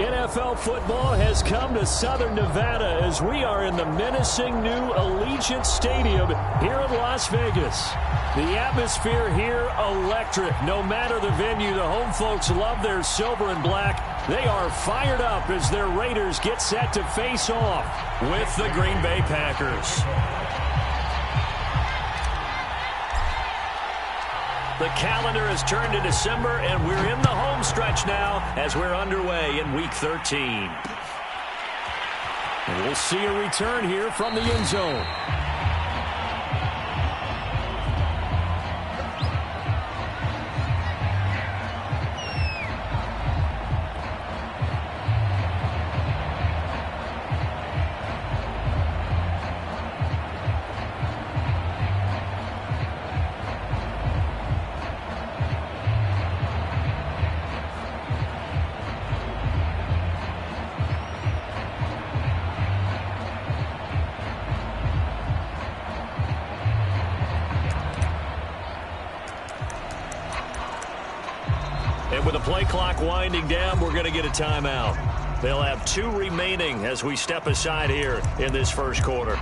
NFL football has come to Southern Nevada as we are in the menacing new Allegiant Stadium here in Las Vegas. The atmosphere here electric. No matter the venue, the home folks love their silver and black. They are fired up as their Raiders get set to face off with the Green Bay Packers. The calendar has turned to December, and we're in the home stretch now as we're underway in Week 13. And we'll see a return here from the end zone. And with the play clock winding down, we're going to get a timeout. They'll have 2 remaining as we step aside here in this first quarter.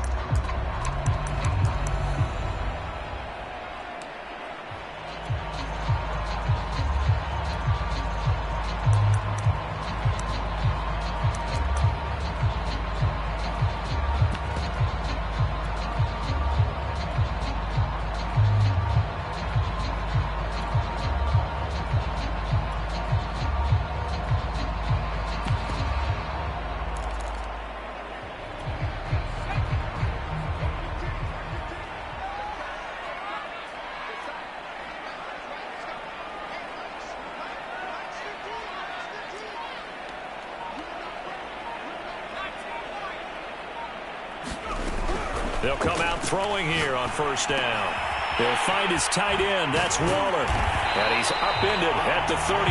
They'll come out throwing here on first down. They'll find his tight end. That's Waller. And he's upended at the 33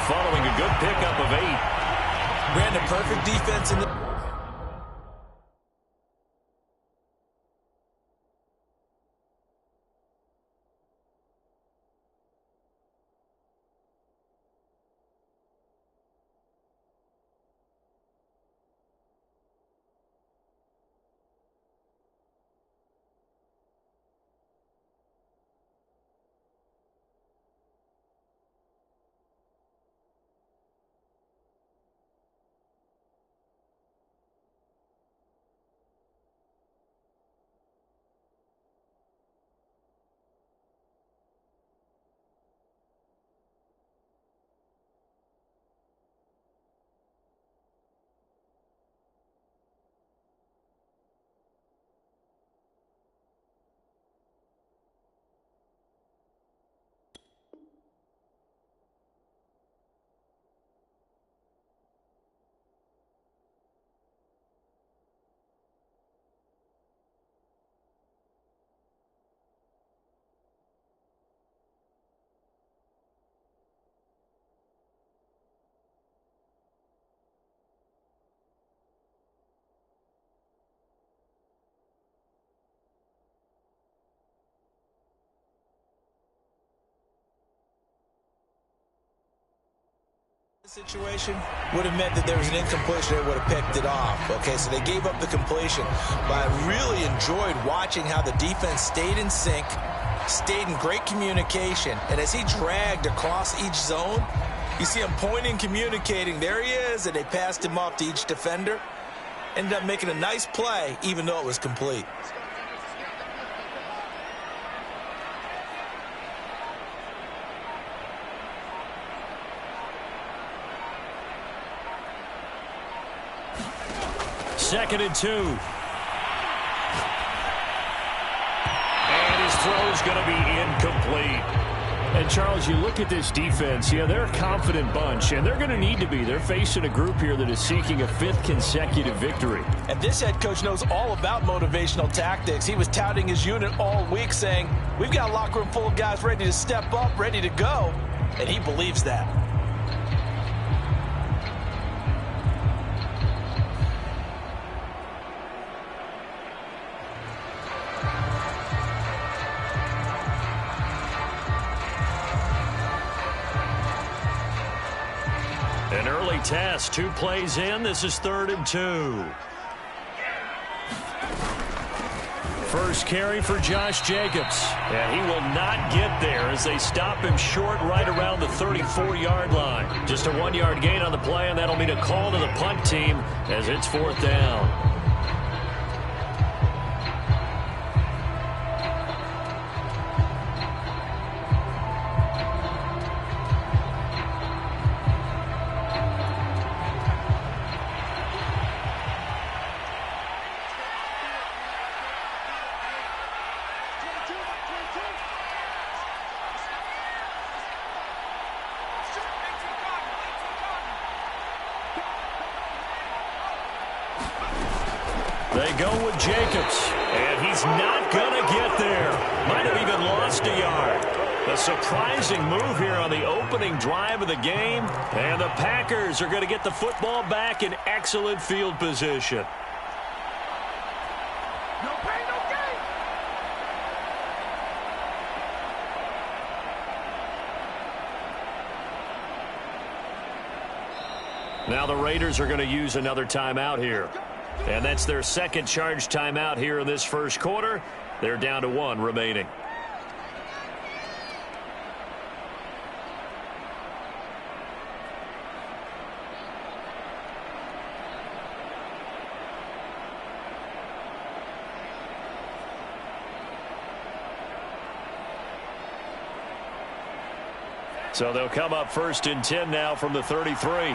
following a good pickup of 8. Ran the perfect defense in the... situation would have meant that there was an incompletion that would have picked it off. Okay, so they gave up the completion. But I really enjoyed watching how the defense stayed in sync, stayed in great communication, and as he dragged across each zone, you see him pointing, communicating. There he is, and they passed him off to each defender. Ended up making a nice play, even though it was complete. Second and 2. And his throw's going to be incomplete. And, Charles, you look at this defense, yeah, they're a confident bunch, and they're going to need to be. They're facing a group here that is seeking a 5th consecutive victory. And this head coach knows all about motivational tactics. He was touting his unit all week, saying, we've got a locker room full of guys ready to step up, ready to go. And he believes that. An early test, 2 plays in. This is 3rd and 2. First carry for Josh Jacobs. And he will not get there as they stop him short right around the 34-yard line. Just a 1-yard gain on the play, and that'll mean a call to the punt team as it's 4th down. They go with Jacobs, and he's not going to get there. Might have even lost a yard. A surprising move here on the opening drive of the game, and the Packers are going to get the football back in excellent field position. No pain, no gain. Now the Raiders are going to use another timeout here. And that's their second charge timeout here in this first quarter. They're down to 1 remaining. So they'll come up 1st and 10 now from the 33.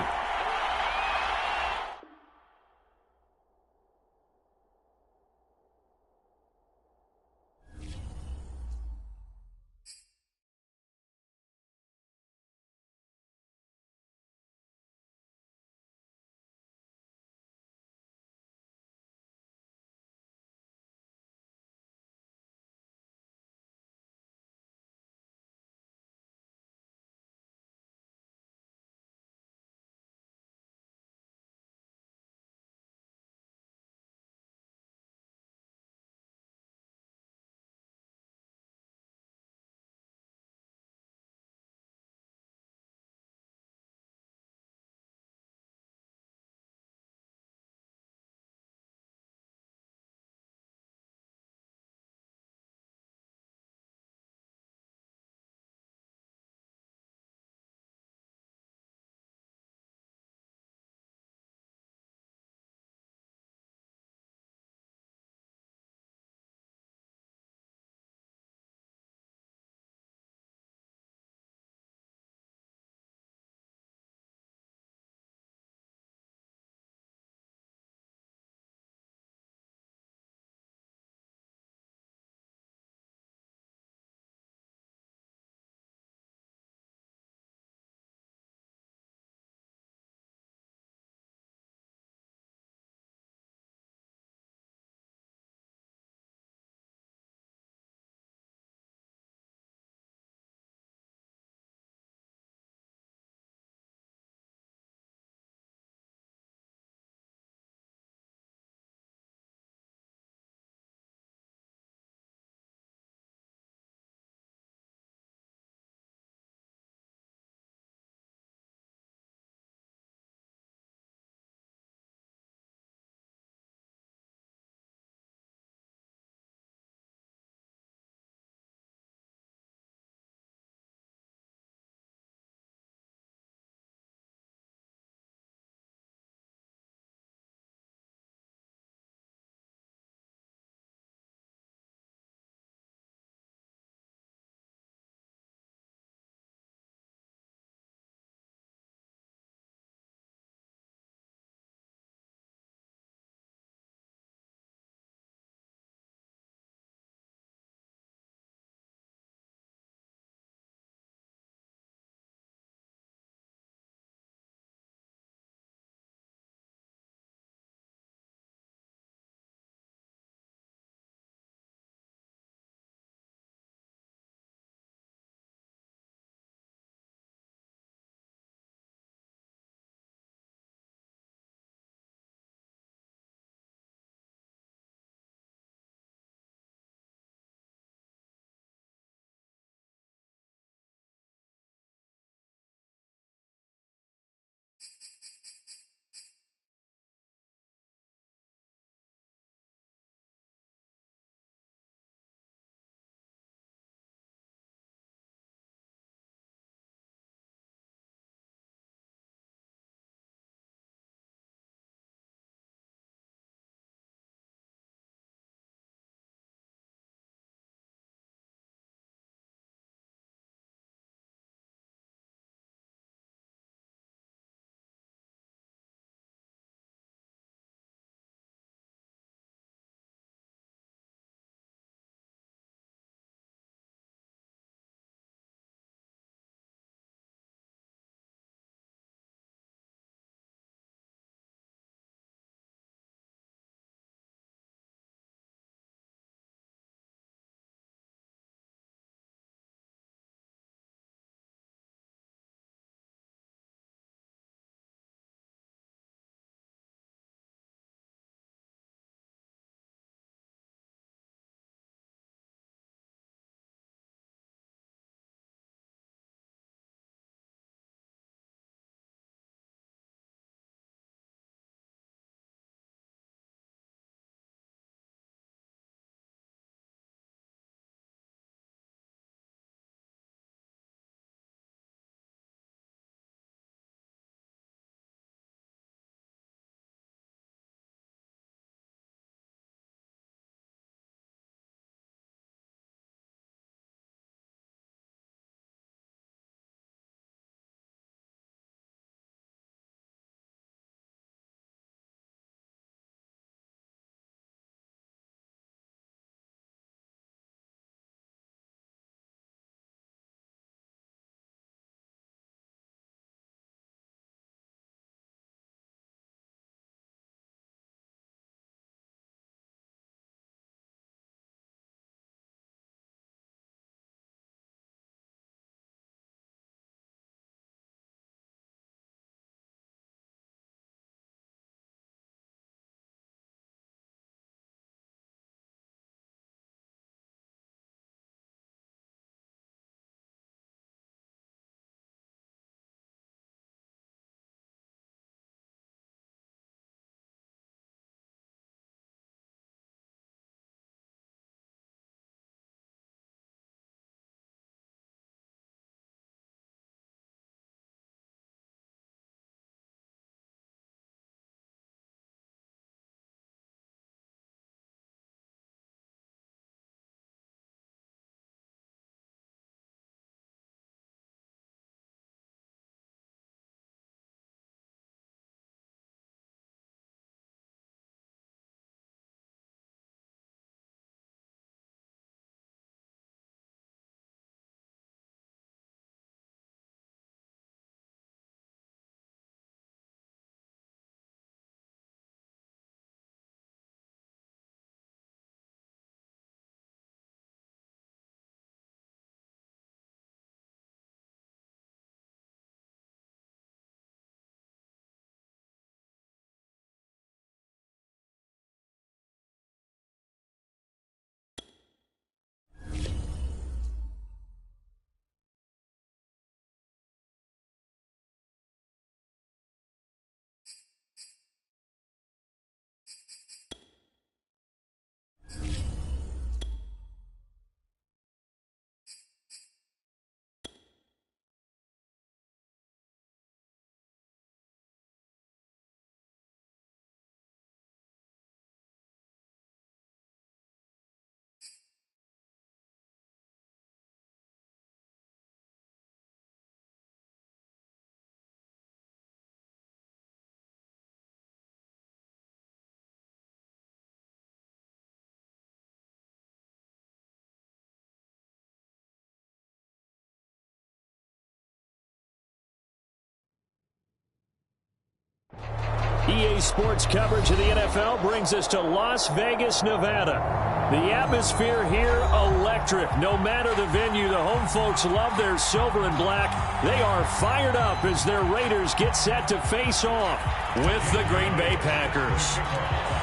EA Sports coverage of the NFL brings us to Las Vegas, Nevada. The atmosphere here, electric. No matter the venue, the home folks love their silver and black. They are fired up as their Raiders get set to face off with the Green Bay Packers.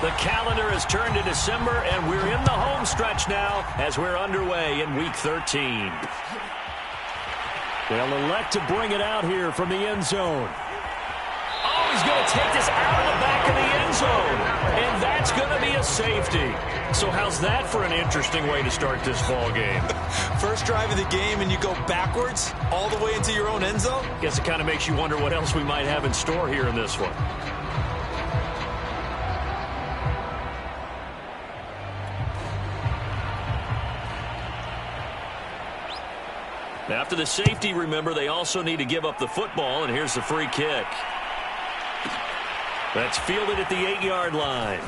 The calendar has turned to December, and we're in the home stretch now as we're underway in Week 13. They'll elect to bring it out here from the end zone. Oh, he's going to take this out of the back of the end zone. And that's going to be a safety. So how's that for an interesting way to start this ball game? First drive of the game and you go backwards all the way into your own end zone? Guess it kind of makes you wonder what else we might have in store here in this one. After the safety, remember, they also need to give up the football, and here's the free kick. That's fielded at the 8-yard line.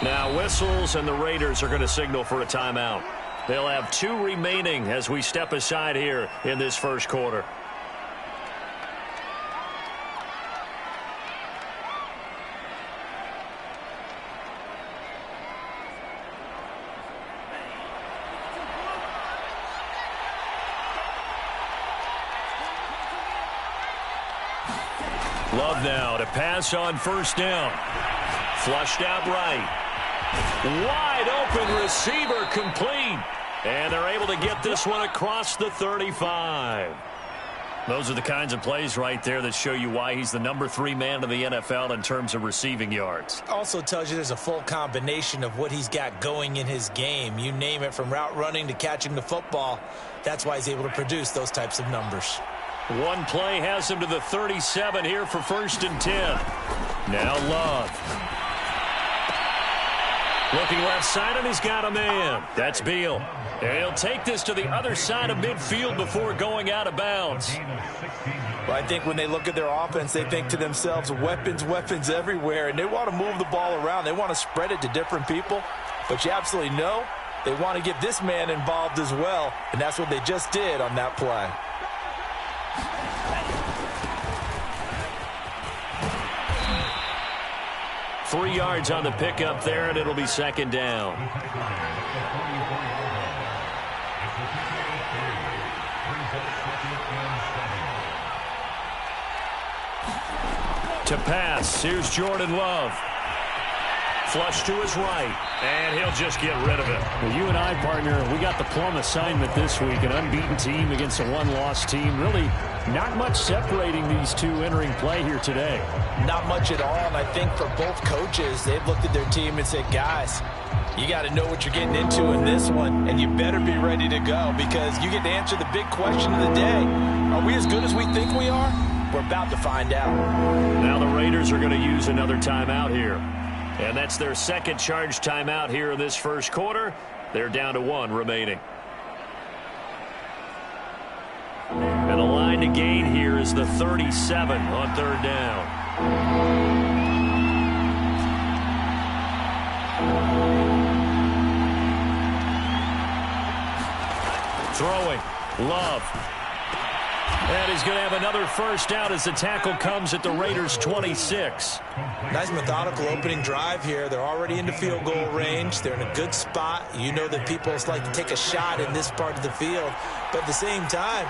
Now whistles, and the Raiders are going to signal for a timeout. They'll have 2 remaining as we step aside here in this first quarter. Love now to pass on first down. Flushed out right. Wide open receiver complete. And they're able to get this one across the 35. Those are the kinds of plays right there that show you why he's the number 3 man in the NFL in terms of receiving yards. Also tells you there's a full combination of what he's got going in his game. You name it, from route running to catching the football. That's why he's able to produce those types of numbers. One play has him to the 37 here for 1st and 10. Now Love. Looking left side, and he's got a man. That's Beal. And he'll take this to the other side of midfield before going out of bounds. Well, I think when they look at their offense, they think to themselves, weapons, weapons everywhere, and they want to move the ball around. They want to spread it to different people. But you absolutely know they want to get this man involved as well, and that's what they just did on that play. Three yards on the pickup there, and it'll be 2nd down. To pass, here's Jordan Love. Flush to his right, and he'll just get rid of it. Well, you and I, partner, we got the plum assignment this week, an unbeaten team against a one-loss team. Really not much separating these two entering play here today. Not much at all, and I think for both coaches, they've looked at their team and said, guys, you got to know what you're getting into in this one, and you better be ready to go, because you get to answer the big question of the day. Are we as good as we think we are? We're about to find out. Now the Raiders are going to use another timeout here. And that's their 2nd charge timeout here in this first quarter. They're down to 1 remaining. And the line to gain here is the 37 on 3rd down. Throwing. Love. And he's going to have another first down as the tackle comes at the Raiders' 26. Nice methodical opening drive here. They're already into field goal range. They're in a good spot. You know that people like to take a shot in this part of the field. But at the same time,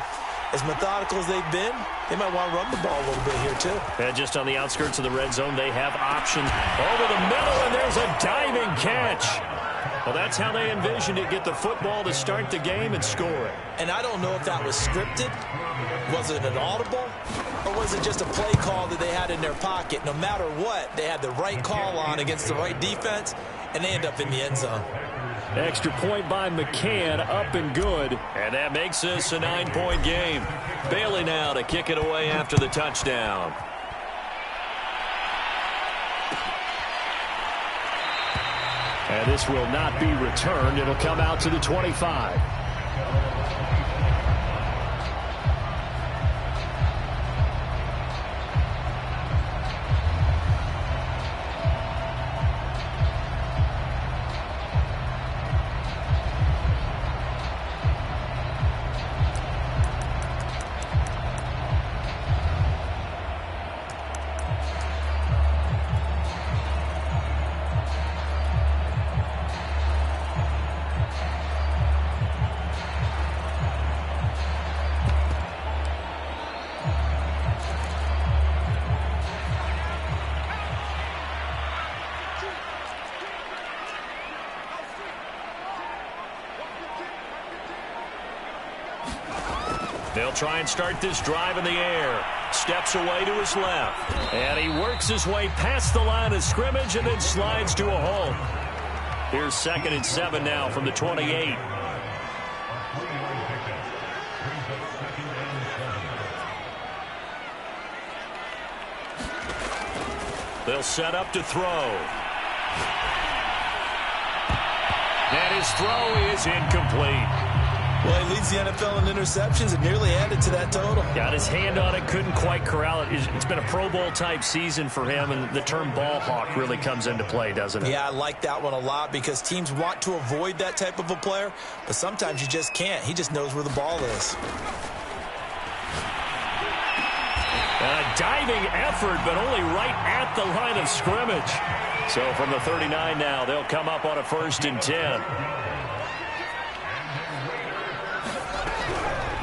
as methodical as they've been, they might want to run the ball a little bit here too. And just on the outskirts of the red zone, they have options over the middle, and there's a diving catch. Well, that's how they envisioned it, get the football to start the game and score it. And I don't know if that was scripted. Was it an audible? Or was it just a play call that they had in their pocket? No matter what, they had the right call on against the right defense, and they end up in the end zone. Extra point by McCann, up and good. And that makes this a 9-point game. Bailey now to kick it away after the touchdown. And this will not be returned. It'll come out to the 25. They'll try and start this drive in the air. Steps away to his left. And he works his way past the line of scrimmage and then slides to a halt. Here's 2nd and 7 now from the 28. They'll set up to throw. And his throw is incomplete. Well, he leads the NFL in interceptions and nearly added to that total. Got his hand on it, couldn't quite corral it. It's been a Pro Bowl type season for him, and the term ball hawk really comes into play, doesn't it? Yeah, I like that one a lot because teams want to avoid that type of a player, but sometimes you just can't. He just knows where the ball is. A diving effort, but only right at the line of scrimmage. So from the 39 now, they'll come up on a 1st and 10.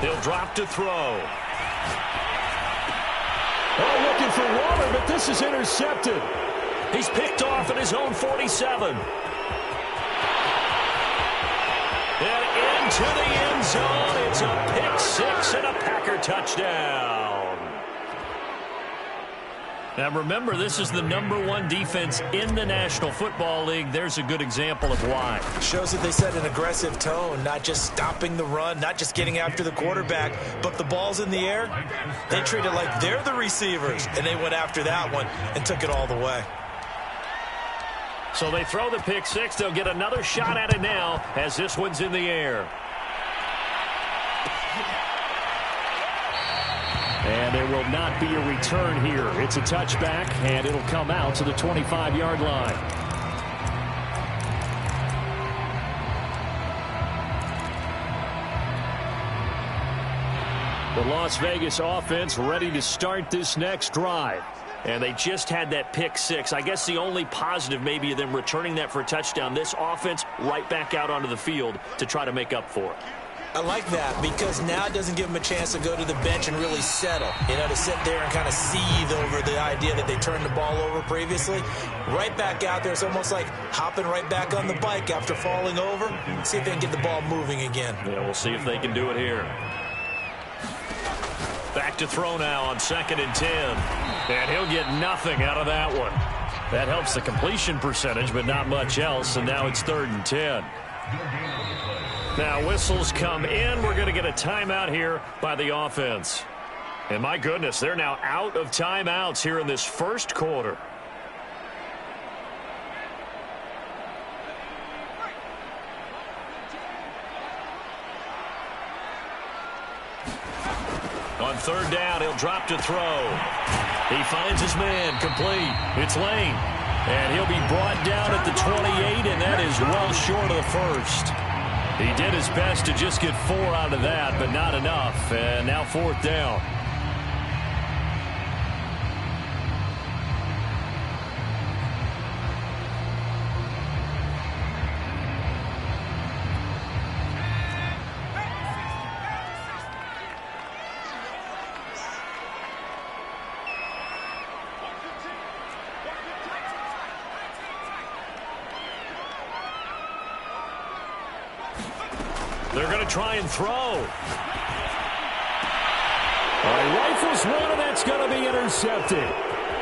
He'll drop to throw. Oh, looking for Waller, but this is intercepted. He's picked off at his own 47. And into the end zone. It's a pick six and a Packer touchdown. Now remember, this is the #1 defense in the National Football League. There's a good example of why. Shows that they set an aggressive tone, not just stopping the run, not just getting after the quarterback, but the ball's in the air. They treat it like they're the receivers, and they went after that one and took it all the way. So they throw the pick six. They'll get another shot at it now as this one's in the air. And there will not be a return here. It's a touchback, and it'll come out to the 25-yard line. The Las Vegas offense ready to start this next drive. And they just had that pick six. I guess the only positive maybe of them returning that for a touchdown. This offense right back out onto the field to try to make up for it. I like that because now it doesn't give them a chance to go to the bench and really settle. You know, to sit there and kind of seethe over the idea that they turned the ball over previously. Right back out there. It's almost like hopping right back on the bike after falling over. See if they can get the ball moving again. Yeah, we'll see if they can do it here. Back to throw now on 2nd and 10. And he'll get nothing out of that one. That helps the completion percentage, but not much else. And now it's 3rd and 10. Now whistles come in. We're going to get a timeout here by the offense. And my goodness, they're now out of timeouts here in this first quarter. On 3rd down, he'll drop to throw. He finds his man, complete. It's Lane. And he'll be brought down at the 28, and that is well short of the first. He did his best to just get 4 out of that, but not enough. And now 4th down. They're going to try and throw. Rifles one, and that's going to be intercepted.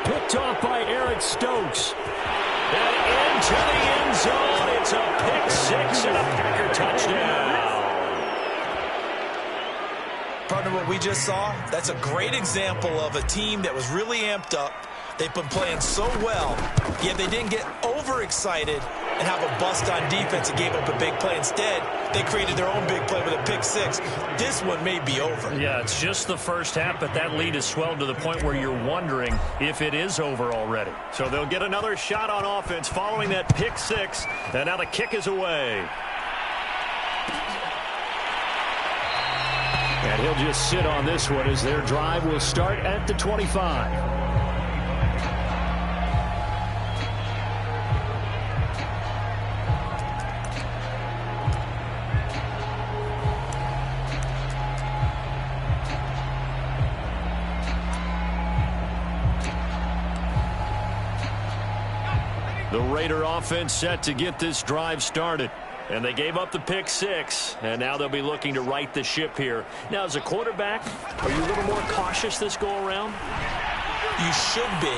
Picked off by Eric Stokes. And into the end zone. It's a pick six and a Packer touchdown. Partner, what we just saw, that's a great example of a team that was really amped up. They've been playing so well, yet they didn't get overexcited and have a bust on defense and gave up a big play. Instead, they created their own big play with a pick six. This one may be over. Yeah, it's just the first half, but that lead has swelled to the point where you're wondering if it is over already. So they'll get another shot on offense following that pick six, and now the kick is away. And he'll just sit on this one as their drive will start at the 25. The Raider offense set to get this drive started. And they gave up the pick six, and now they'll be looking to right the ship here. Now, as a quarterback, are you a little more cautious this go-around? You should be,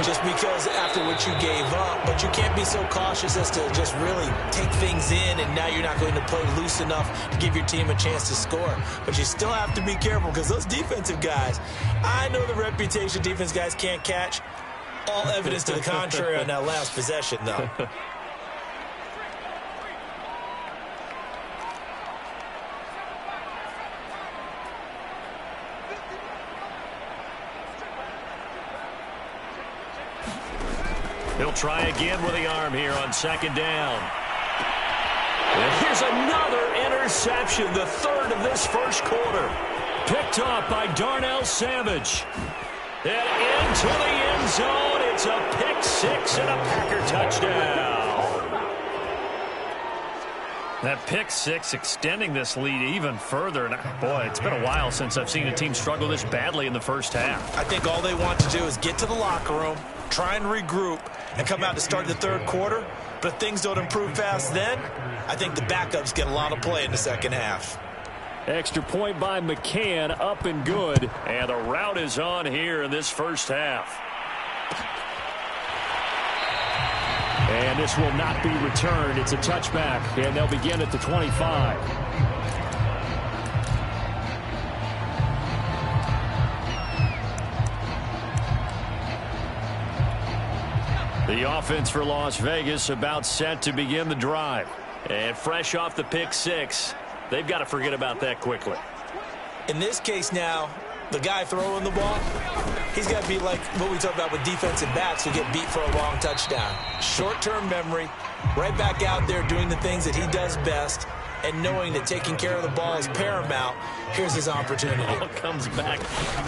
just because after what you gave up, but you can't be so cautious as to just really take things in, and now you're not going to play loose enough to give your team a chance to score. But you still have to be careful, because those defensive guys, I know the reputation defense guys can't catch. All evidence to the contrary on that last possession, though. He'll try again with the arm here on second down. And here's another interception, the third of this first quarter. Picked off by Darnell Savage. And into the end zone. It's a pick six and a Packer touchdown. That pick six extending this lead even further. And boy, it's been a while since I've seen a team struggle this badly in the first half. I think all they want to do is get to the locker room, try and regroup, and come out to start the third quarter. But if things don't improve fast then, I think the backups get a lot of play in the second half. Extra point by McCann, up and good. And the route is on here in this first half. And this will not be returned. It's a touchback, and they'll begin at the 25. The offense for Las Vegas about set to begin the drive. And fresh off the pick six, they've got to forget about that quickly. In this case now, the guy throwing the ball, he's got to be like what we talk about with defensive backs who get beat for a long touchdown. Short-term memory, right back out there doing the things that he does best, and knowing that taking care of the ball is paramount. Here's his opportunity. It all comes back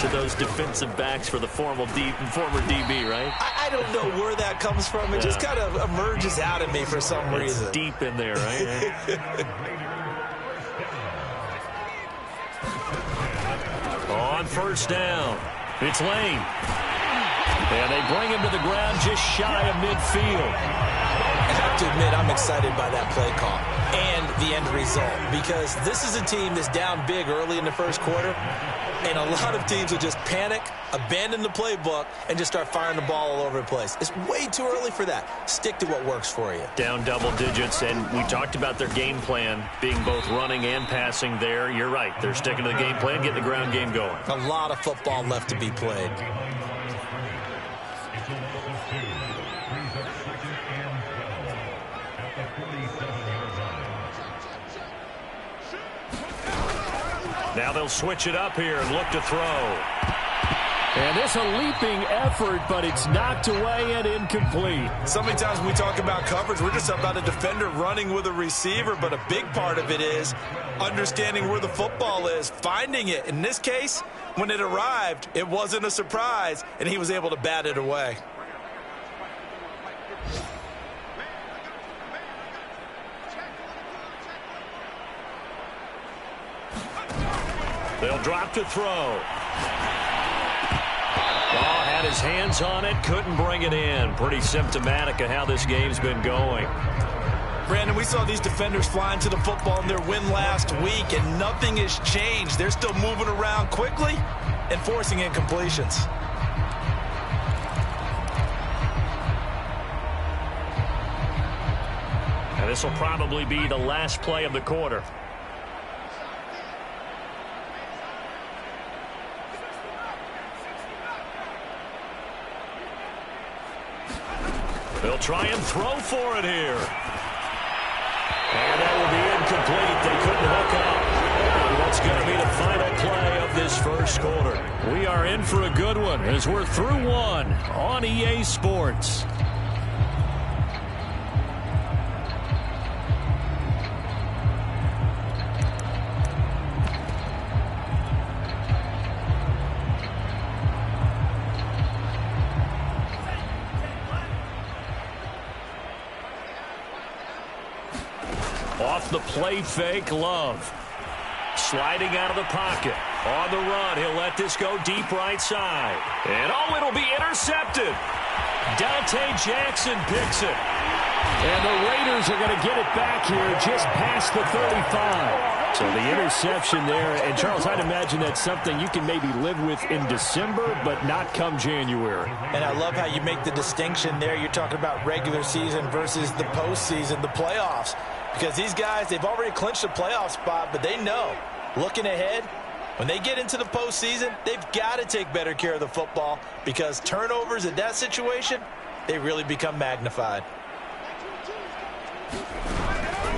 to those defensive backs for the former DB, right? I don't know where that comes from. It just kind of emerges out of me for some reason. It's deep in there, right? On first down, it's Lane. And they bring him to the ground just shy of midfield. I have to admit, I'm excited by that play call and the end result, because this is a team that's down big early in the first quarter, and a lot of teams will just panic, abandon the playbook, and just start firing the ball all over the place. It's way too early for that. Stick to what works for you. Down double digits, and we talked about their game plan being both running and passing there. You're right. They're sticking to the game plan, getting the ground game going. A lot of football left to be played. Now they'll switch it up here and look to throw. And it's a leaping effort, but it's knocked away and incomplete. So many times when we talk about coverage, we're just about a defender running with a receiver, but a big part of it is understanding where the football is, finding it. In this case, when it arrived, it wasn't a surprise, and he was able to bat it away. They'll drop to throw. Had his hands on it, couldn't bring it in. Pretty symptomatic of how this game's been going. Brandon, we saw these defenders flying to the football in their win last week, and nothing has changed. They're still moving around quickly and forcing incompletions. And this will probably be the last play of the quarter. They'll try and throw for it here. And that will be incomplete. They couldn't hook up. And that's going to be the final play of this first quarter. We are in for a good one as we're through one on EA Sports. Off the play fake, Love. Sliding out of the pocket. On the run, he'll let this go deep right side. And oh, it'll be intercepted. Dante Jackson picks it. And the Raiders are going to get it back here just past the 35. So the interception there. And Charles, I'd imagine that's something you can maybe live with in December, but not come January. And I love how you make the distinction there. You're talking about regular season versus the postseason, the playoffs. Because these guys, they've already clinched a playoff spot, but they know, looking ahead, when they get into the postseason, they've got to take better care of the football because turnovers in that situation, they really become magnified.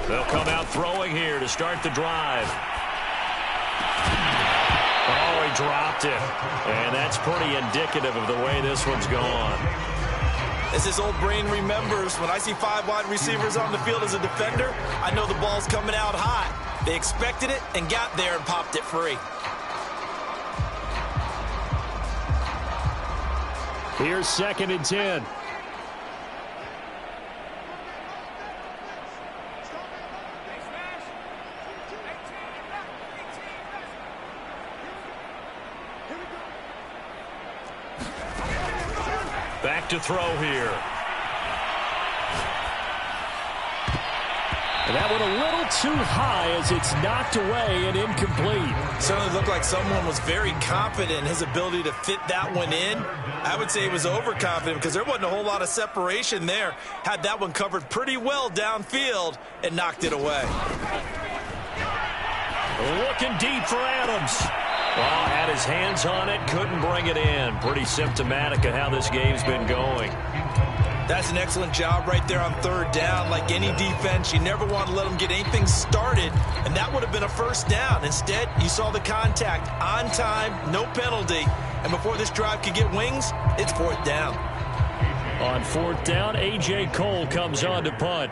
They'll come out throwing here to start the drive. Oh, he dropped it. And that's pretty indicative of the way this one's gone. As his old brain remembers, when I see 5 wide receivers on the field as a defender, I know the ball's coming out hot. They expected it and got there and popped it free. Here's 2nd and 10. Back to throw here. And that one a little too high as it's knocked away and incomplete. Certainly looked like someone was very confident in his ability to fit that one in. I would say he was overconfident because there wasn't a whole lot of separation there. Had that one covered pretty well downfield and knocked it away. Looking deep for Adams. Well, had his hands on it, couldn't bring it in. Pretty symptomatic of how this game's been going. That's an excellent job right there on 3rd down. Like any defense, you never want to let them get anything started, and that would have been a 1st down. Instead, you saw the contact on time, no penalty, and before this drive could get wings, it's 4th down. On 4th down, A.J. Cole comes on to punt.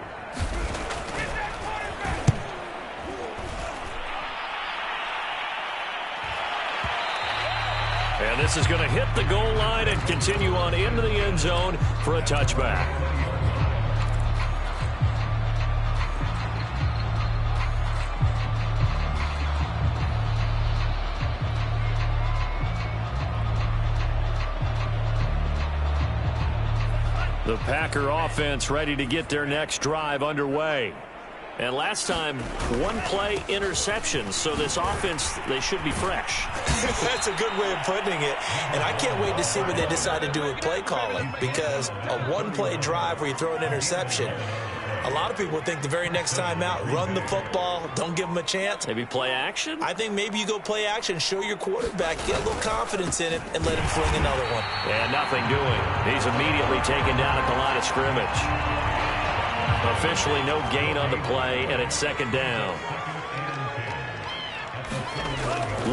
And this is going to hit the goal line and continue on into the end zone for a touchback. The Packer offense ready to get their next drive underway. And last time, 1-play interception. So this offense, they should be fresh. That's a good way of putting it. And I can't wait to see what they decide to do with play calling. Because a 1-play drive where you throw an interception, a lot of people think the very next time out, run the football, don't give them a chance. Maybe play action? I think maybe you go play action, show your quarterback, get a little confidence in it, and let him fling another one. And nothing doing. He's immediately taken down at the line of scrimmage. Officially no gain on the play, and it's 2nd down.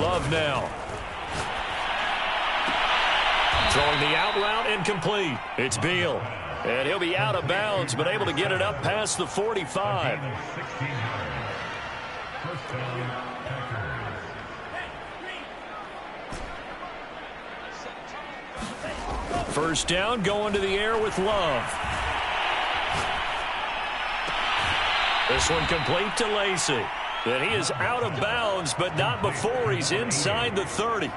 Love now. Throwing the out route, incomplete. It's Beal. And he'll be out of bounds, but able to get it up past the 45. First down, going to the air with Love. This one complete to Lacey. And he is out of bounds, but not before he's inside the 30.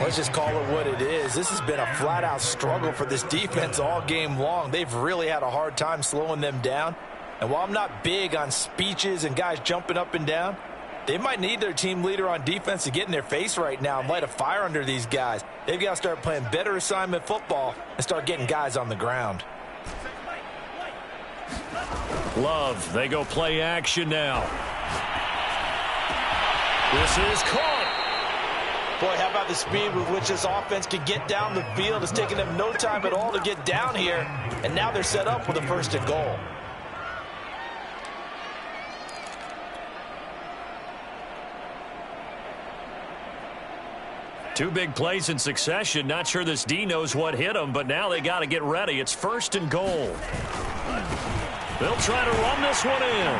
Let's just call it what it is. This has been a flat-out struggle for this defense all game long. They've really had a hard time slowing them down. And while I'm not big on speeches and guys jumping up and down, they might need their team leader on defense to get in their face right now and light a fire under these guys. They've got to start playing better assignment football and start getting guys on the ground. Love, they go play action now. This is caught. Boy, how about the speed with which this offense can get down the field? It's taken them no time at all to get down here, and now they're set up with a 1st and goal. Two big plays in succession. Not sure this D knows what hit him, but now they got to get ready. It's 1st and goal. They'll try to run this one in.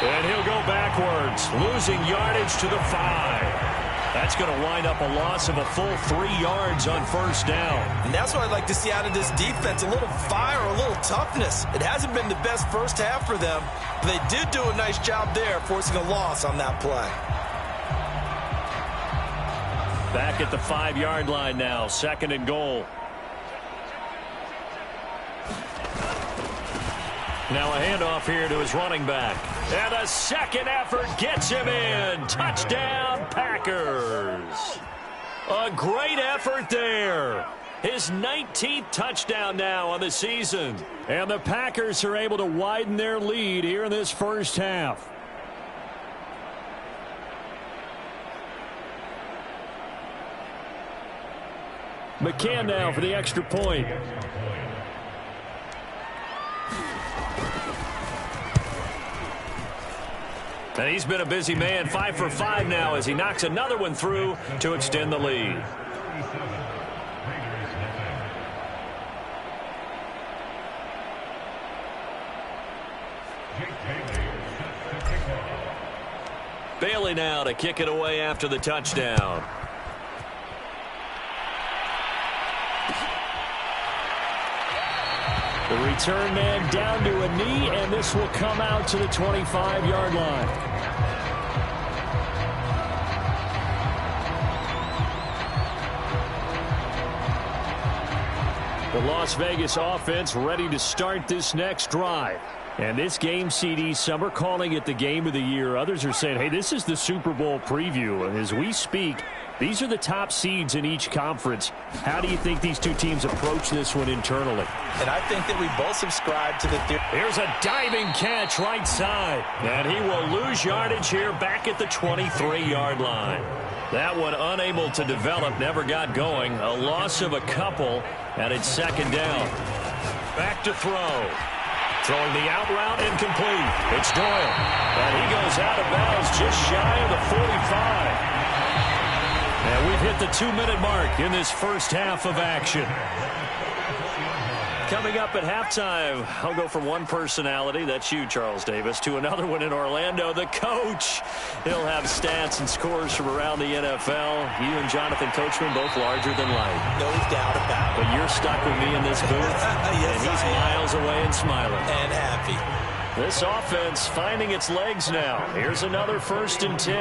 And he'll go backwards, losing yardage to the 5. That's going to wind up a loss of a full 3 yards on 1st down. And that's what I'd like to see out of this defense, a little fire, a little toughness. It hasn't been the best first half for them, but they did do a nice job there, forcing a loss on that play. Back at the 5-yard line now, 2nd and goal. Now a handoff here to his running back. And a second effort gets him in. Touchdown, Packers. A great effort there. His 19th touchdown now on the season. And the Packers are able to widen their lead here in this first half. McCann now for the extra point. And he's been a busy man, 5 for 5 now as he knocks another one through to extend the lead. Bailey now to kick it away after the touchdown. The return man down to a knee, and this will come out to the 25-yard line. The Las Vegas offense ready to start this next drive. And this game, CD, some are calling it the game of the year. Others are saying, hey, this is the Super Bowl preview. And as we speak, these are the top seeds in each conference. How do you think these two teams approach this one internally? And I think that we both subscribe to the theory. Here's a diving catch right side. And he will lose yardage here back at the 23-yard line. That one unable to develop, never got going. A loss of a couple, and it's 2nd down. Back to throw. Throwing the out route incomplete. It's Doyle. And he goes out of bounds just shy of the 45. And we've hit the 2-minute mark in this first half of action. Coming up at halftime, I'll go from one personality, that's you, Charles Davis, to another one in Orlando, the coach. He'll have stats and scores from around the NFL. You and Jonathan Coachman, both larger than life. No doubt about it. But you're stuck with me in this booth, yes, and he's miles away and smiling. And happy. This offense finding its legs now. Here's another 1st and 10.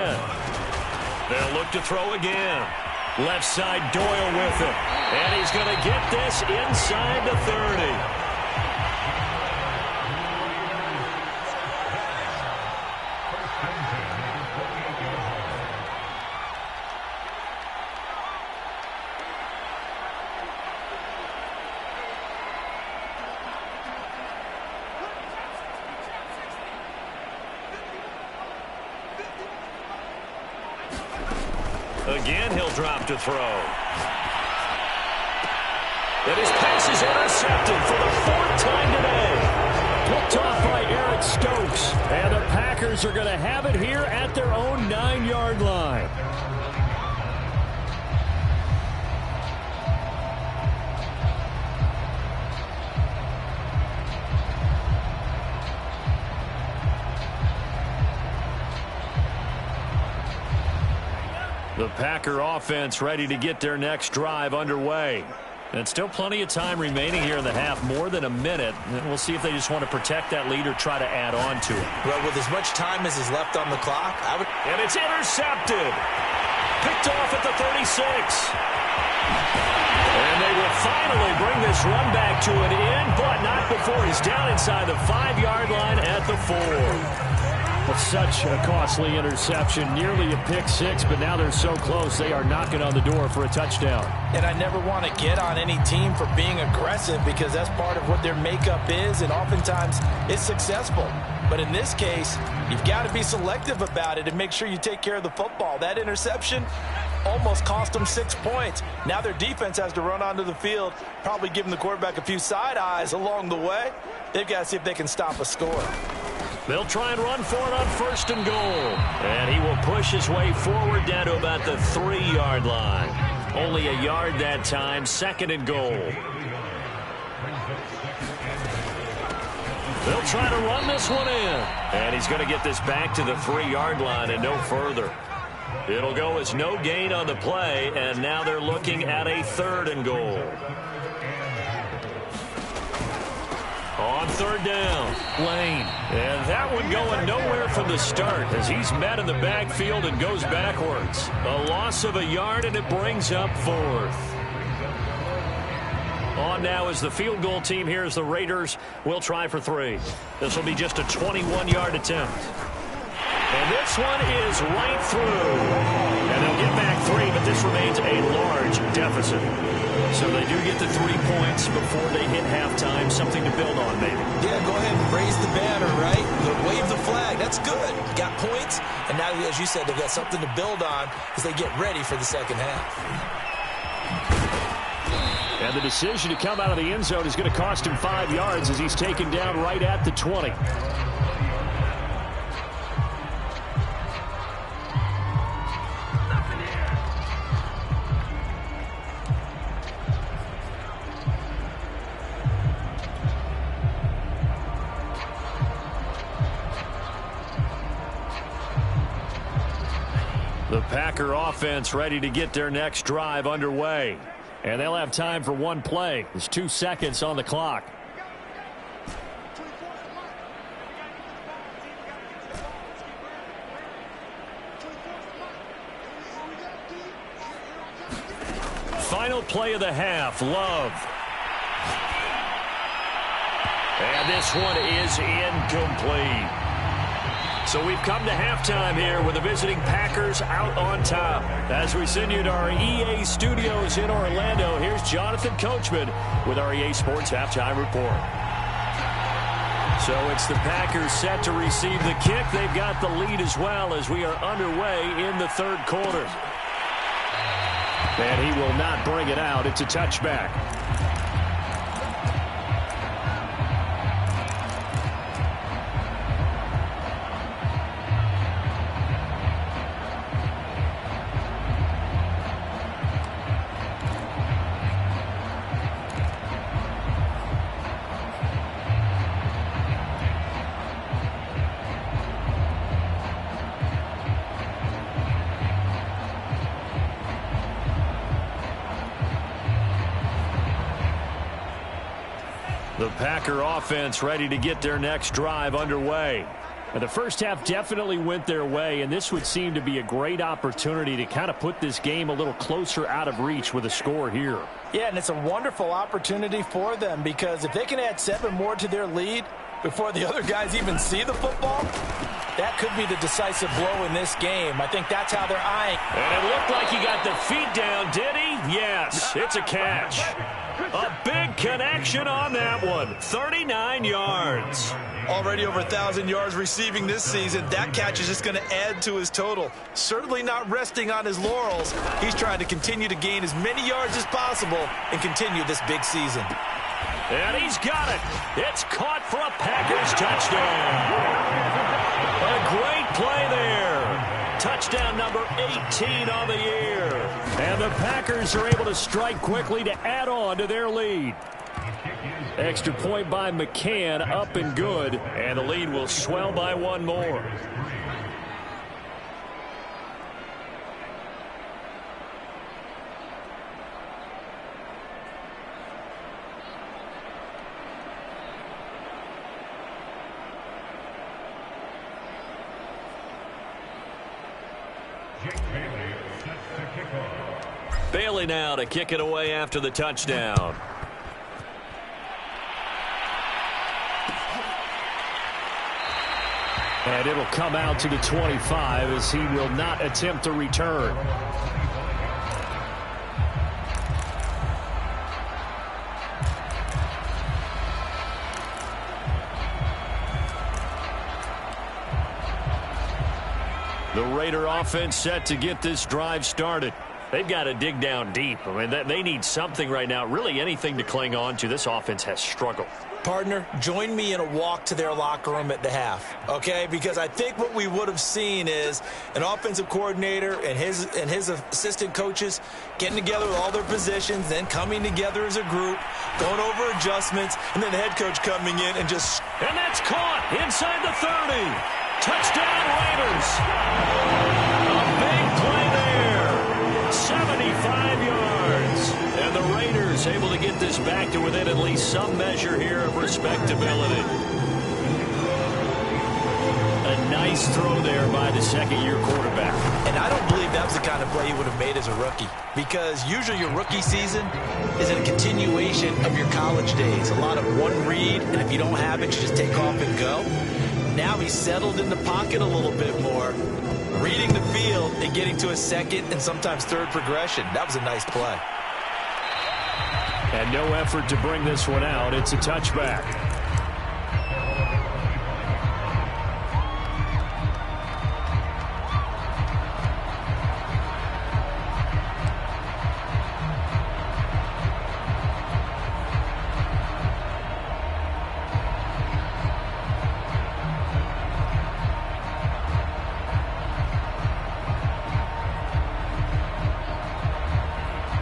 They'll look to throw again. Left side, Doyle with it. And he's going to get this inside the 30. Again, he'll drop to throw. And his pass is intercepted for the 4th time today. Picked off by Eric Stokes. And the Packers are going to have it here at their own 9-yard line. The Packer offense ready to get their next drive underway. And still plenty of time remaining here in the half, more than a minute. And we'll see if they just want to protect that lead or try to add on to it. Well, with as much time as is left on the clock, I would... And it's intercepted. Picked off at the 36. And they will finally bring this run back to an end, but not before he's down inside the 5-yard line at the 4. Such a costly interception, nearly a pick six, but now they're so close they are knocking on the door for a touchdown. And I never want to get on any team for being aggressive because that's part of what their makeup is, and oftentimes it's successful. But in this case, you've got to be selective about it and make sure you take care of the football. That interception, almost cost them 6 points. Now their defense has to run onto the field, probably giving the quarterback a few side eyes along the way. They've got to see if they can stop a score. They'll try and run for it on 1st and goal. And he will push his way forward down to about the 3-yard line. Only a yard that time, 2nd and goal. They'll try to run this one in. And he's going to get this back to the 3-yard line and no further. It'll go as no gain on the play, and now they're looking at a 3rd and goal. On 3rd down, Lane. And that one going nowhere from the start as he's met in the backfield and goes backwards. A loss of a yard, and it brings up 4th. On now is the field goal team here as the Raiders will try for 3. This will be just a 21-yard attempt. And this one is right through. And they'll get back 3, but this remains a large deficit. So they do get the 3 points before they hit halftime. Something to build on, maybe. Yeah, go ahead and raise the banner, right? Wave the flag. That's good. Got points. And now, as you said, they've got something to build on as they get ready for the second half. And the decision to come out of the end zone is going to cost him 5 yards as he's taken down right at the 20. The Packer offense ready to get their next drive underway. And they'll have time for one play. There's 2 seconds on the clock. Final play of the half, Love. And this one is incomplete. So we've come to halftime here with the visiting Packers out on top. As we send you to our EA studios in Orlando, here's Jonathan Coachman with our EA Sports Halftime Report. So it's the Packers set to receive the kick. They've got the lead as well as we are underway in the 3rd quarter. And he will not bring it out. It's a touchback. The Packer offense ready to get their next drive underway. And the first half definitely went their way, and this would seem to be a great opportunity to kind of put this game a little closer out of reach with a score here. Yeah, and it's a wonderful opportunity for them because if they can add 7 more to their lead before the other guys even see the football, that could be the decisive blow in this game. I think that's how they're eyeing. And it looked like he got the feet down, did he? Yes, it's a catch. A big connection on that one. 39 yards. Already over 1,000 yards receiving this season. That catch is just going to add to his total. Certainly not resting on his laurels. He's trying to continue to gain as many yards as possible and continue this big season. And he's got it. It's caught for a Packers touchdown. A great play there. Touchdown number 18 on the year. And the Packers are able to strike quickly to add on to their lead. Extra point by McCann, up and good. And the lead will swell by 1 more. Bailey now to kick it away after the touchdown. And it'll come out to the 25 as he will not attempt to return. The Raider offense set to get this drive started. They've got to dig down deep. I mean, they need something right now, really anything to cling on to. This offense has struggled. Partner, join me in a walk to their locker room at the half, okay? Because I think what we would have seen is an offensive coordinator and his assistant coaches getting together with all their positions, then coming together as a group, going over adjustments, and then the head coach coming in and just... And that's caught inside the 30. Touchdown, Raiders. A big play there. 75 yards. And the Raiders able to get this back to within at least some measure here of respectability. A nice throw there by the second-year quarterback. And I don't believe that was the kind of play he would have made as a rookie, because usually your rookie season is a continuation of your college days. A lot of one read, and if you don't have it, you just take off and go. Now he's settled in the pocket a little bit more, reading the field and getting to a second and sometimes third progression. That was a nice play. And no effort to bring this one out. It's a touchback.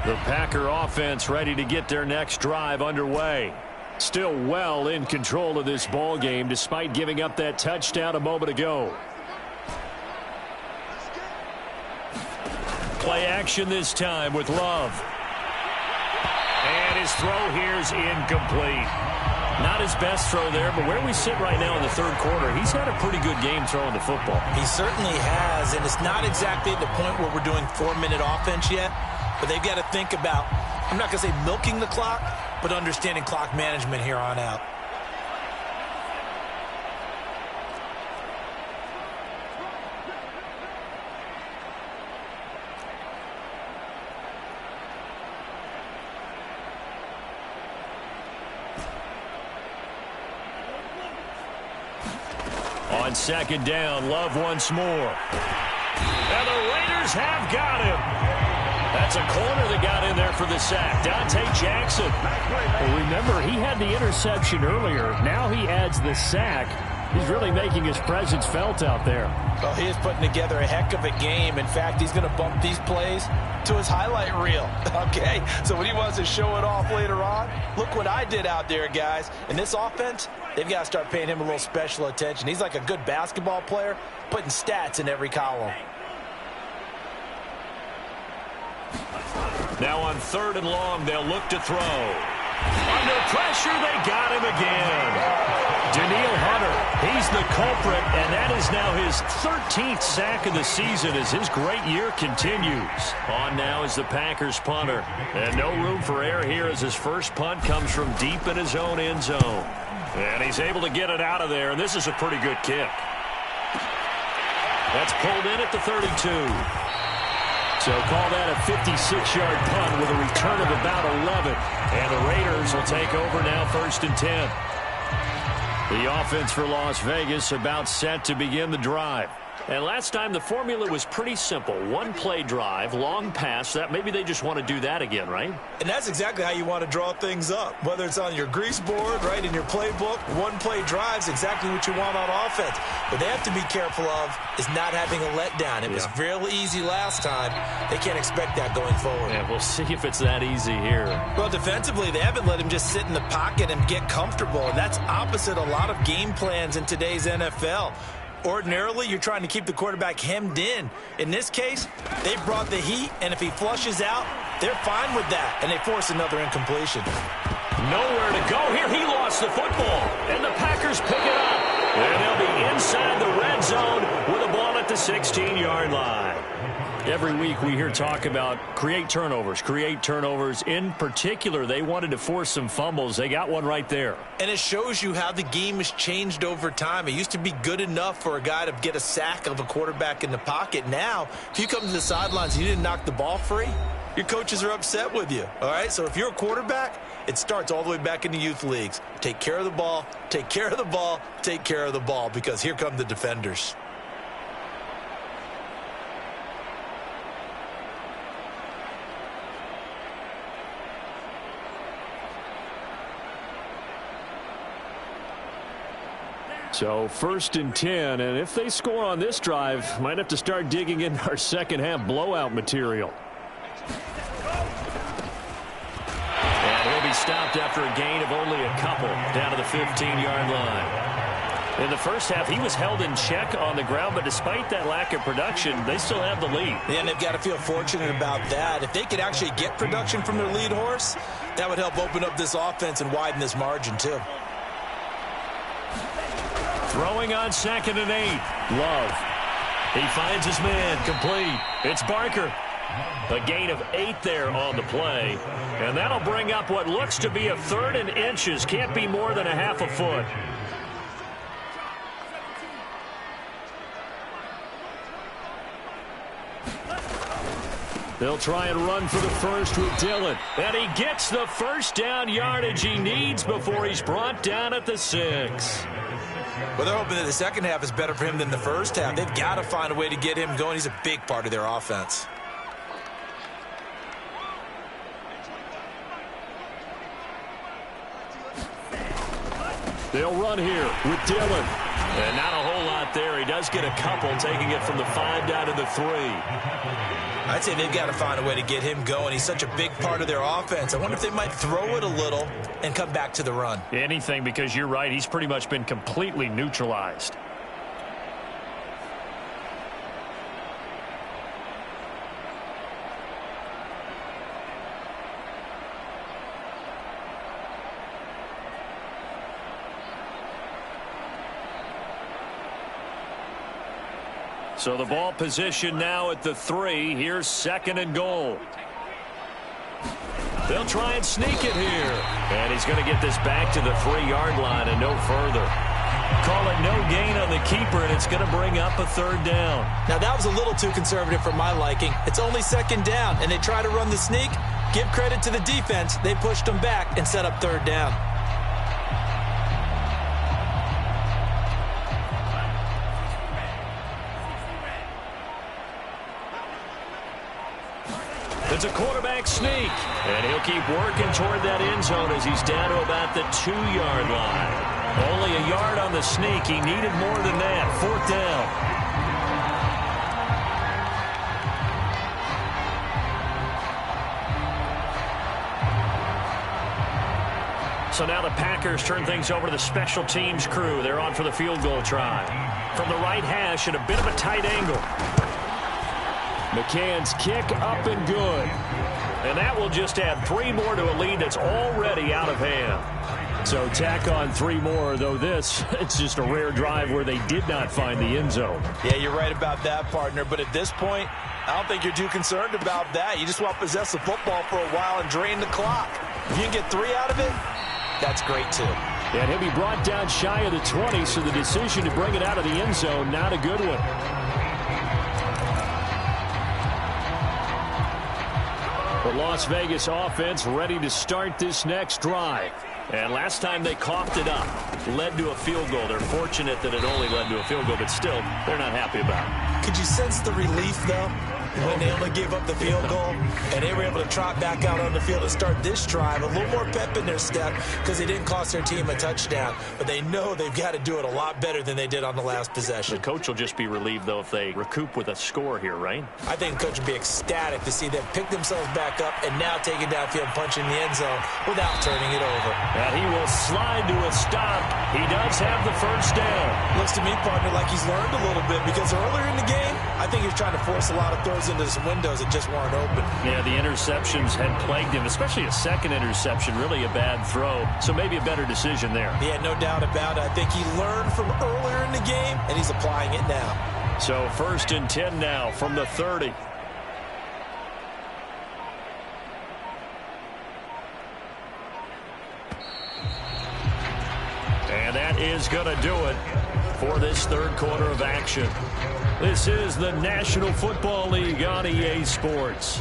The Packer offense ready to get their next drive underway. Still well in control of this ball game despite giving up that touchdown a moment ago. Play action this time with Love. And his throw here is incomplete. Not his best throw there, but where we sit right now in the third quarter, he's had a pretty good game throwing the football. He certainly has, and it's not exactly at the point where we're doing 4-minute offense yet. But they've got to think about, I'm not going to say milking the clock, but understanding clock management here on out. On second down, Love once more. And the Raiders have got him. That's a corner that got in there for the sack. Dante Jackson. Well, remember, he had the interception earlier. Now he adds the sack. He's really making his presence felt out there. Well, he is putting together a heck of a game. In fact, he's going to bump these plays to his highlight reel. Okay, so when he wants to show it off later on, look what I did out there, guys. In this offense, they've got to start paying him a little special attention. He's like a good basketball player, putting stats in every column. Now on third and long, they'll look to throw. Under pressure, they got him again. Daniil Hunter, he's the culprit, and that is now his 13th sack of the season as his great year continues. On now is the Packers punter. And no room for error here as his first punt comes from deep in his own end zone. And he's able to get it out of there, and this is a pretty good kick. That's pulled in at the 32. So call that a 56-yard punt with a return of about 11. And the Raiders will take over now 1st and 10. The offense for Las Vegas about set to begin the drive. And last time the formula was pretty simple. One-play drive, long pass. That maybe they just want to do that again, right? And that's exactly how you want to draw things up. Whether it's on your grease board, right, in your playbook, one-play drives exactly what you want on offense. What they have to be careful of is not having a letdown. It was real easy last time. They can't expect that going forward. Yeah, we'll see if it's that easy here. Well, defensively, they haven't let him just sit in the pocket and get comfortable. And that's opposite a lot of game plans in today's NFL. Ordinarily, you're trying to keep the quarterback hemmed in. In this case, they brought the heat, and if he flushes out, they're fine with that, and they force another incompletion. Nowhere to go here. He lost the football, and the Packers pick it up. And they'll be inside the red zone with a ball at the 16-yard line. Every week we hear talk about create turnovers. In particular, they wanted to force some fumbles. They got one right there. And it shows you how the game has changed over time. It used to be good enough for a guy to get a sack of a quarterback in the pocket. Now, if you come to the sidelines and you didn't knock the ball free, your coaches are upset with you. All right, so if you're a quarterback, it starts all the way back in the youth leagues. Take care of the ball, take care of the ball, take care of the ball, because here come the defenders. So 1st and 10, and if they score on this drive, might have to start digging in our second half blowout material. And he'll be stopped after a gain of only a couple down to the 15-yard line. In the first half, he was held in check on the ground, but despite that lack of production, they still have the lead. Yeah, and they've got to feel fortunate about that. If they could actually get production from their lead horse, that would help open up this offense and widen this margin, too. Throwing on 2nd and 8. Love. He finds his man, complete. It's Barker. A gain of 8 there on the play. And that'll bring up what looks to be a 3rd and inches. Can't be more than a half a foot. They'll try and run for the first with Dillon. And he gets the first down yardage he needs before he's brought down at the 6. Well, they're hoping that the second half is better for him than the first half. They've got to find a way to get him going. He's a big part of their offense. They'll run here with Dillon. And not a whole lot there. He does get a couple, taking it from the 5 down to the 3. I'd say they've got to find a way to get him going. He's such a big part of their offense. I wonder if they might throw it a little and come back to the run. Anything, because you're right. He's pretty much been completely neutralized. So the ball position now at the 3. Here's 2nd and goal. They'll try and sneak it here. And he's going to get this back to the 3-yard line and no further. Call it no gain on the keeper, and it's going to bring up a 3rd down. Now, that was a little too conservative for my liking. It's only 2nd down, and they try to run the sneak. Give credit to the defense. They pushed them back and set up 3rd down. It's a quarterback sneak, and he'll keep working toward that end zone as he's down to about the 2-yard line. Only a yard on the sneak. He needed more than that. 4th down. So now the Packers turn things over to the special teams crew. They're on for the field goal try. From the right hash at a bit of a tight angle. McCann's kick up and good. And that will just add 3 more to a lead that's already out of hand. So tack on 3 more, though this, it's just a rare drive where they did not find the end zone. Yeah, you're right about that, partner. But at this point, I don't think you're too concerned about that. You just want to possess the football for a while and drain the clock. If you can get 3 out of it, that's great, too. And he'll be brought down shy of the 20, so the decision to bring it out of the end zone, not a good one. The Las Vegas offense ready to start this next drive. And last time they coughed it up, led to a field goal. They're fortunate that it only led to a field goal, but still, they're not happy about it. Could you sense the relief, though, when they only gave up the field goal and they were able to trot back out on the field and start this drive? A little more pep in their step because they didn't cost their team a touchdown, but they know they've got to do it a lot better than they did on the last possession. The coach will just be relieved, though, if they recoup with a score here, right? I think the coach would be ecstatic to see them pick themselves back up and now take it downfield, punch in the end zone without turning it over. And he will slide to a stop. He does have the first down. Looks to me, partner, like he's learned a little bit because earlier in the game, I think he was trying to force a lot of throws into some windows that just weren't open. Yeah, the interceptions had plagued him, especially a second interception, really a bad throw. So maybe a better decision there. Yeah, no doubt about it. I think he learned from earlier in the game, and he's applying it now. So 1st and 10 now from the 30. And that is going to do it for this 3rd quarter of action. This is the National Football League on EA Sports.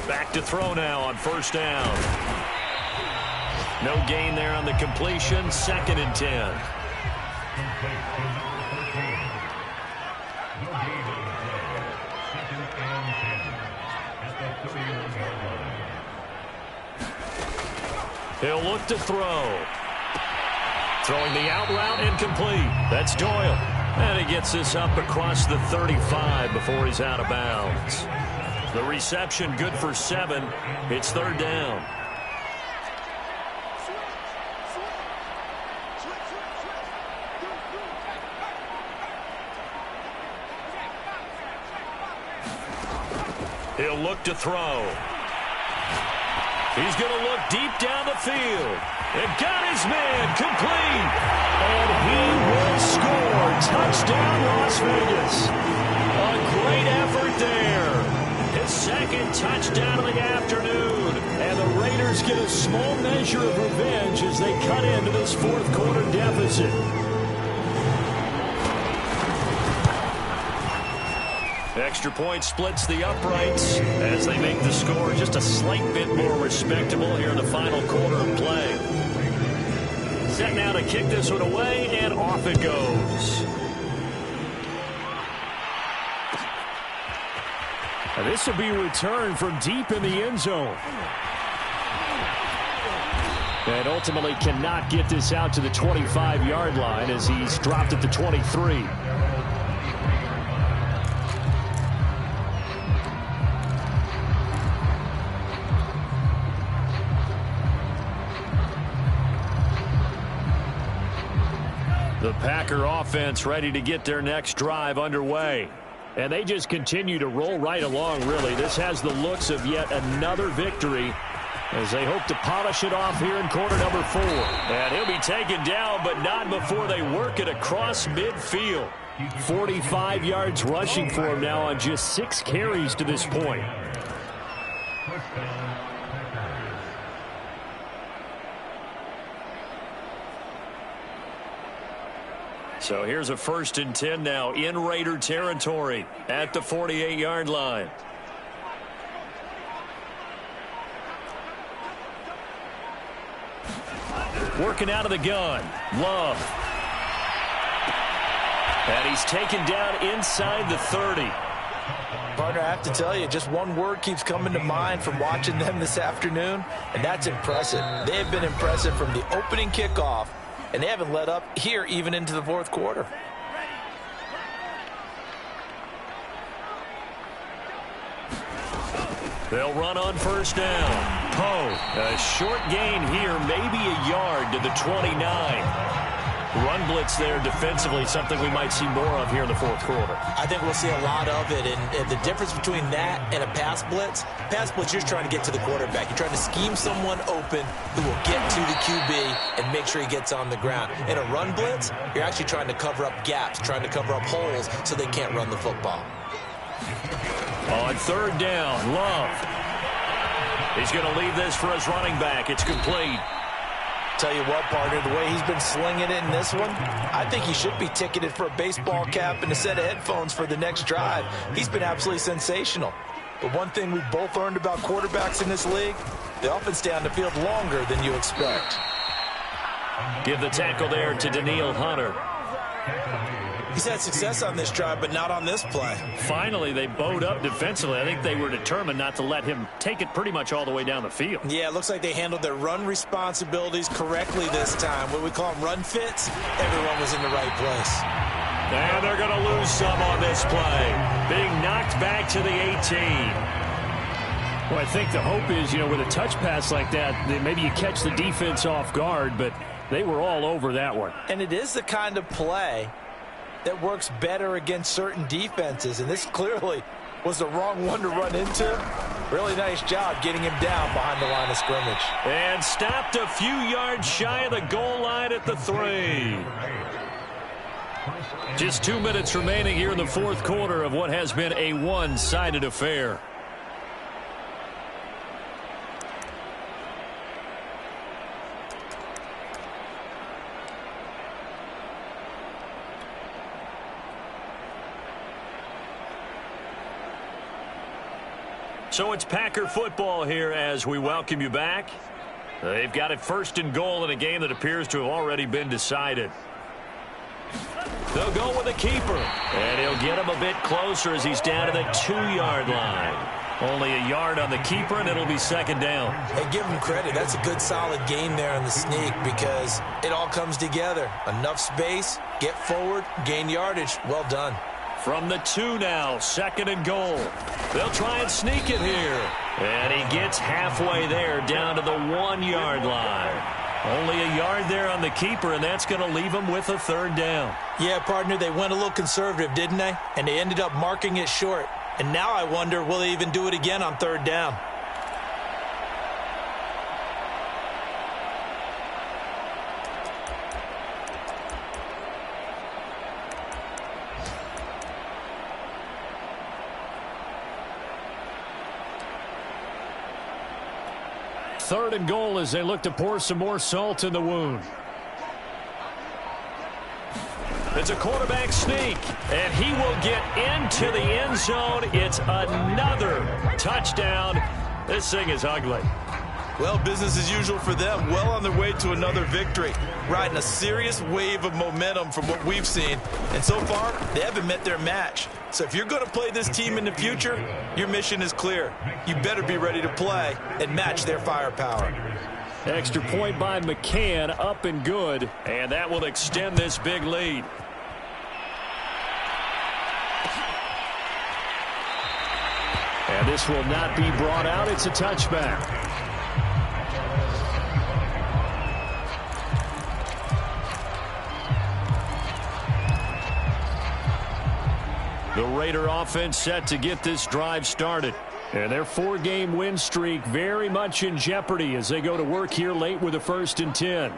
Back to throw now on 1st down. No gain there on the completion. 2nd and 10. He'll look to throw. Throwing the out route incomplete. That's Doyle. And he gets this up across the 35 before he's out of bounds. The reception good for 7. It's third down. He'll look to throw. He's going to look deep down the field. And got his man complete. And he will score. Touchdown, Las Vegas. A great effort there. His second touchdown of the afternoon. And the Raiders get a small measure of revenge as they cut into this fourth quarter deficit. Extra point splits the uprights as they make the score just a slight bit more respectable here in the final quarter of play. Set now to kick this one away, and off it goes. Now this will be returned from deep in the end zone. And ultimately cannot get this out to the 25-yard line as he's dropped at the 23. The Packer offense ready to get their next drive underway. And they just continue to roll right along, really. This has the looks of yet another victory as they hope to polish it off here in quarter number 4. And he'll be taken down, but not before they work it across midfield. 45 yards rushing for him now on just 6 carries to this point. So here's a 1st and 10 now in Raider territory at the 48-yard line. Working out of the gun. Love. And he's taken down inside the 30. Partner, I have to tell you, just one word keeps coming to mind from watching them this afternoon, and that's impressive. They have been impressive from the opening kickoff, and they haven't let up here even into the fourth quarter. They'll run on 1st down. Poe, a short gain here, maybe a yard to the 29. Run blitz there defensively, something we might see more of here in the fourth quarter. I think we'll see a lot of it, and the difference between that and a pass blitz, you're just trying to get to the quarterback. You're trying to scheme someone open who will get to the QB and make sure he gets on the ground. In a run blitz, you're actually trying to cover up gaps, trying to cover up holes so they can't run the football. On 3rd down, Love. He's going to leave this for his running back. It's complete. Tell you what, partner, the way he's been slinging it in this one, I think he should be ticketed for a baseball cap and a set of headphones for the next drive. He's been absolutely sensational. But one thing we've both learned about quarterbacks in this league, they often stay on the field longer than you expect. Give the tackle there to Daniil Hunter. He's had success on this drive, but not on this play. Finally, they bowed up defensively. I think they were determined not to let him take it pretty much all the way down the field. Yeah, it looks like they handled their run responsibilities correctly this time. What we call them run fits, everyone was in the right place. And they're going to lose some on this play. Being knocked back to the 18. Well, I think the hope is, with a touch pass like that, that maybe you catch the defense off guard, but they were all over that one. And it is the kind of play that works better against certain defenses, and this clearly was the wrong one to run into. Really nice job getting him down behind the line of scrimmage. And stopped a few yards shy of the goal line at the 3. Just 2 minutes remaining here in the fourth quarter of what has been a one-sided affair. So it's Packer football here as we welcome you back. They've got it 1st and goal in a game that appears to have already been decided. They'll go with a keeper, and he'll get him a bit closer as he's down to the 2-yard line. Only a yard on the keeper, and it'll be second down. Hey, give him credit. That's a good, solid game there on the sneak because it all comes together. Enough space, get forward, gain yardage. Well done. From the 2 now, second and goal. They'll try and sneak it here. And he gets halfway there down to the 1-yard line. Only a yard there on the keeper, and that's going to leave him with a third down. Yeah, partner, they went a little conservative, didn't they? And they ended up marking it short. And now I wonder, will they even do it again on third down? Third and goal as they look to pour some more salt in the wound. It's a quarterback sneak, and he will get into the end zone. It's another touchdown. This thing is ugly. Well, business as usual for them. Well on their way to another victory. Riding a serious wave of momentum from what we've seen. And so far, they haven't met their match. So if you're going to play this team in the future, your mission is clear. You better be ready to play and match their firepower. Extra point by McCann, up and good. And that will extend this big lead. And this will not be brought out. It's a touchback. The Raider offense set to get this drive started. And their 4-game win streak very much in jeopardy as they go to work here late with a 1st and 10.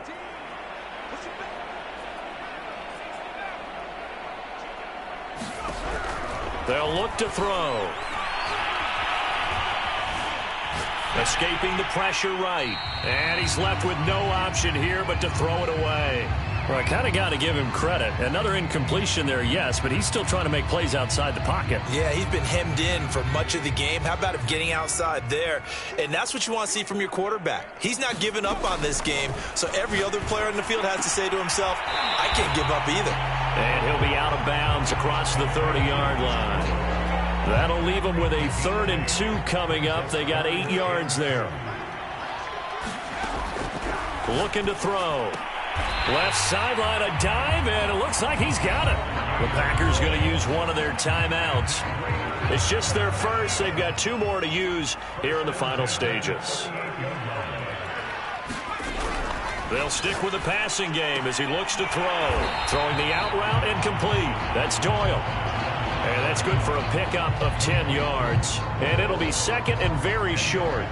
They'll look to throw. Escaping the pressure right. And he's left with no option here but to throw it away. Well, I kind of got to give him credit. Another incompletion there, yes, but he's still trying to make plays outside the pocket. Yeah, he's been hemmed in for much of the game. How about him getting outside there? And that's what you want to see from your quarterback. He's not giving up on this game, so every other player in the field has to say to himself, I can't give up either. And he'll be out of bounds across the 30-yard line. That'll leave him with a 3rd and 2 coming up. They got 8 yards there. Looking to throw. Left sideline, a dive, and it looks like he's got it. The Packers going to use one of their timeouts. It's just their first. They've got 2 more to use here in the final stages. They'll stick with the passing game as he looks to throw. Throwing the out route incomplete. That's Doyle. And that's good for a pickup of 10 yards. And it'll be second and very short.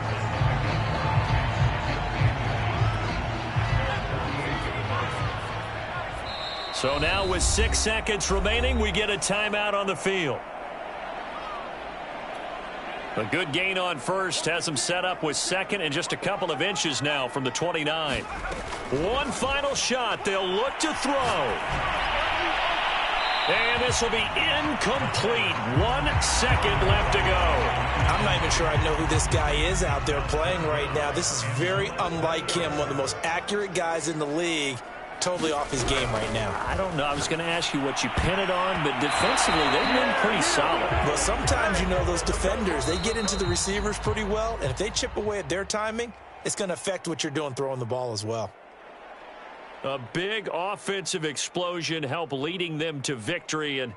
So now with 6 seconds remaining, we get a timeout on the field. A good gain on first has them set up with second and just a couple of inches now from the 29. One final shot. They'll look to throw. And this will be incomplete. 1 second left to go. I'm not even sure I know who this guy is out there playing right now. This is very unlike him, one of the most accurate guys in the league. Totally off his game right now. I don't know. I was going to ask you what you pin it on, but defensively, they've been pretty solid. Well, sometimes, you know, those defenders, they get into the receivers pretty well, and if they chip away at their timing, it's going to affect what you're doing throwing the ball as well. A big offensive explosion helped leading them to victory, and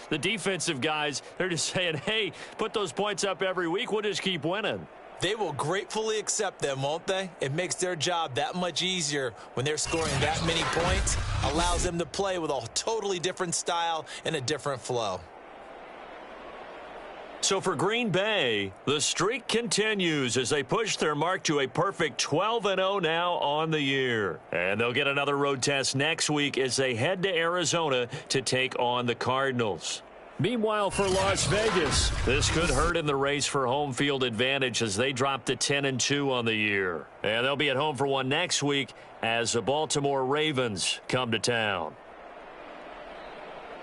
the defensive guys, they're just saying, hey, put those points up every week. We'll just keep winning. They will gratefully accept them, won't they? It makes their job that much easier when they're scoring that many points. Allows them to play with a totally different style and a different flow. So for Green Bay, the streak continues as they push their mark to a perfect 12-0 now on the year. And they'll get another road test next week as they head to Arizona to take on the Cardinals. Meanwhile, for Las Vegas, this could hurt in the race for home field advantage as they drop to 10-2 on the year. And they'll be at home for one next week as the Baltimore Ravens come to town.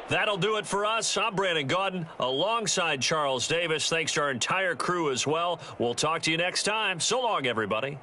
That'll do it for us. I'm Brandon Gaudin alongside Charles Davis. Thanks to our entire crew as well. We'll talk to you next time. So long, everybody.